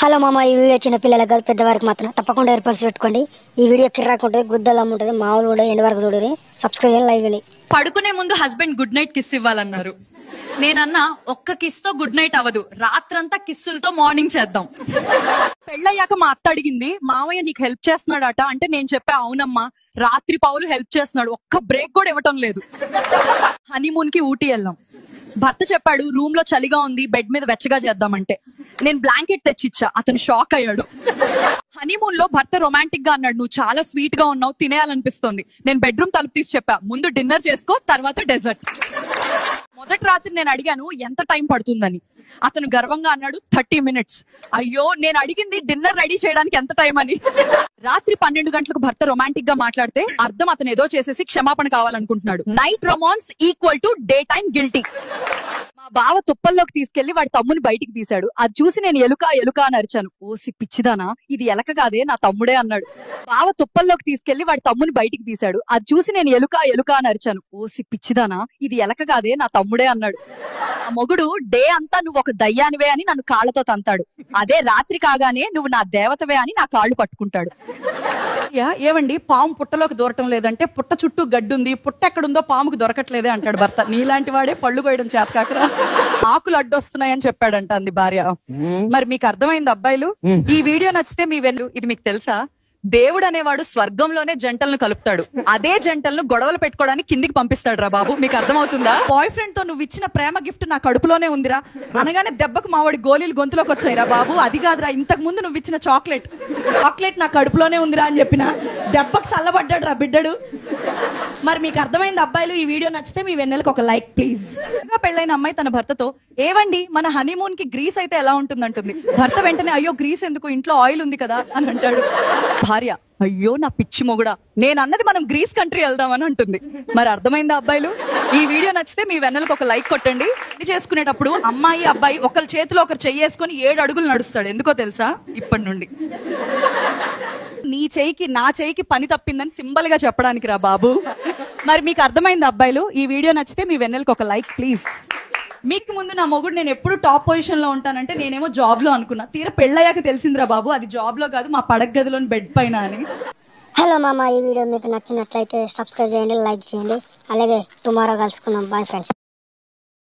Hello మామ, ఈ video చిన్న పిల్లలకు కాదు పెద్దవారికి మాత్రం తప్పకుండా ఏర్పాటు పెట్టుకోండి. ఈ వీడియో కిర్రాకుంటుంది, గుద్దలం ఉంటుంది, మామూలు కూడా ఎండ్ వరకు చూడండి. సబ్స్క్రైబ్ చేయండి, లైక్ చేయండి. పడుకునే ముందు హస్బెండ్ గుడ్ నైట్ కిస్ ఇవ్వాలన్నారు. నేనన్నా ఒక్క కిస్ తో గుడ్ నైట్ అవ్వదు, రాత్రంతా కిస్సులతో మార్నింగ్ చేద్దాం. పెళ్ళయ్యాక మా అత్త అడిగింది, మావయ్య నీకు హెల్ప్ చేస్తున్నాడట అంటే నేను చెప్పా, అవునమ్మా రాత్రి పౌలు హెల్ప్ చేస్తున్నాడు, ఒక్క బ్రేక్ కూడా ఇవ్వటం లేదు. హనీమూన్ కి ఊటీ వెళ్ళాం. భర్త చెప్పాడు రూమ్ లో చలిగా ఉంది, బెడ్ మీద వెచ్చగా చేద్దామంటే నేను బ్లాంకెట్ తెచ్చిచ్చా. అతను షాక్ అయ్యాడు. హనీమూన్ లో భర్త రొమాంటిక్ గా అన్నాడు, నువ్వు చాలా స్వీట్ గా ఉన్నావు, తినేయాలనిపిస్తుంది. నేను బెడ్రూమ్ తలుపు తీసి చెప్పా, ముందు డిన్నర్ చేసుకో, తర్వాత డెజర్ట్. మొదటి రాత్రి నేను అడిగాను ఎంత టైం పడుతుందని. అతను గర్వంగా అన్నాడు 30 minutes. అయ్యో, నేను అడిగింది డిన్నర్ రెడీ చేయడానికి ఎంత టైం అని. రాత్రి 12 గంటలకు భర్త రొమాంటిక్ గా మాట్లాడితే అర్థం అతను ఏదో చేసేసి క్షమాపణ కావాలనుకుంటున్నాడు. Night romance equal to day time guilty. మా బావ తుప్పల్లోకి తీసుకెళ్లి వాడి తమ్ముని బయటికి తీశాడు. అది చూసి నేను ఎలుక ఎలుక అని అరిచాను. ఓసి పిచ్చిదానా, ఇది ఎలక కాదే నా తమ్ముడే అన్నాడు. బావ తుప్పల్లోకి తీసుకెళ్లి వాడి తమ్ముని బయటికి తీశాడు. అది చూసి నేను ఎలుక ఎలుక అని అరిచాను. ఓసి పిచ్చిదానా, ఇది ఎలక కాదే నా తమ్ముడే అన్నాడు. ఆ మొగుడు డే అంతా నువ్వు ఒక దయ్యానివే అని నన్ను కాళ్లతో తంతాడు. అదే రాత్రి కాగానే నువ్వు నా దేవతవే అని నా కాళ్ళు పట్టుకుంటాడు. ఏవండి, పాము పుట్టలోకి దూరటం లేదంటే పుట్ట చుట్టూ గడ్డుంది, పుట్ట ఎక్కడుందో పాముకు దొరకట్లేదే అంటాడు భర్త. నీలాంటి వాడే పళ్ళు కోయడం చేతకాకరా ఆకులు అడ్డొస్తున్నాయని చెప్పాడంట అంది భార్య. మరి మీకు అర్థమైంది అబ్బాయిలు? ఈ వీడియో నచ్చితే మీ వెన్ను ఇది మీకు తెలుసా, దేవుడు అనేవాడు స్వర్గంలోనే జంటలను కలుపుతాడు, అదే జంటలను గొడవలు పెట్టుకోవడానికి కిందికి పంపిస్తాడు రా బాబు. మీకు అర్థమవుతుందా? బాయ్ ఫ్రెండ్ తో నువ్వు ఇచ్చిన ప్రేమ గిఫ్ట్ నా కడుపులోనే ఉందిరా అనగానే దెబ్బకు మావాడి గోళీలు గొంతులోకి వచ్చాయిరా బాబు. అది కాదురా, ఇంతకు ముందు నువ్వు ఇచ్చిన చాక్లెట్ నా కడుపులోనే ఉందిరా అని చెప్పిన దెబ్బకు చల్లబడ్డాడు రా బిడ్డడు. మరి మీకు అర్థమైంది అబ్బాయిలు? ఈ వీడియో నచ్చితే మీ వెన్నెలకు ఒక లైక్ ప్లీజ్. పెళ్ళైన అమ్మాయి తన భర్తతో, ఏవండి మన హనీమూన్ కి గ్రీస్ అయితే ఎలా ఉంటుందంటుంది. భర్త వెంటనే, అయ్యో గ్రీస్ ఎందుకు, ఇంట్లో ఆయిల్ ఉంది కదా అని అంటాడు. భార్య, అయ్యో నా పిచ్చి మొగుడా, నేను అన్నది మనం గ్రీస్ కంట్రీ వెళ్దామని అంటుంది. మరి అర్థమైందా అబ్బాయిలు? ఈ వీడియో నచ్చితే మీ వెన్నెలకు ఒక లైక్ కొట్టండి. పెళ్లి చేసుకునేటప్పుడు అమ్మాయి అబ్బాయి ఒకరి చేతిలో ఒకరు చెయ్యేసుకొని 7 అడుగులు నడుస్తాడు. ఎందుకో తెలుసా? ఇప్పటి నుండి నీ చేయికి నా చేయికి పని తప్పిందని సింబల్ గా చెప్పడానికి రా బాబు. మరి మీకు అర్థమైంది అబ్బాయిలు? ఈ వీడియో నచ్చితే మీ వెన్నెలకు ఒక లైక్ ప్లీజ్. మీకు ముందు నా మొగుడు నేను ఎప్పుడు టాప్ పొజిషన్ లో ఉంటానంటే నేనేమో జాబ్ లో అనుకున్నా, తీరా పెళ్ళయ్యాక తెలిసిందిరా బాబు అది జాబ్ లో కాదు, మా పడక గదిలోని బెడ్ పైన అని. హలో మామ, ఈ వీడియో మీకు నచ్చినట్లయితే సబ్స్క్రైబ్ చేయండి, లైక్ చేయండి. అలాగే టుమారో కలుసుకుందాం. Bye friends.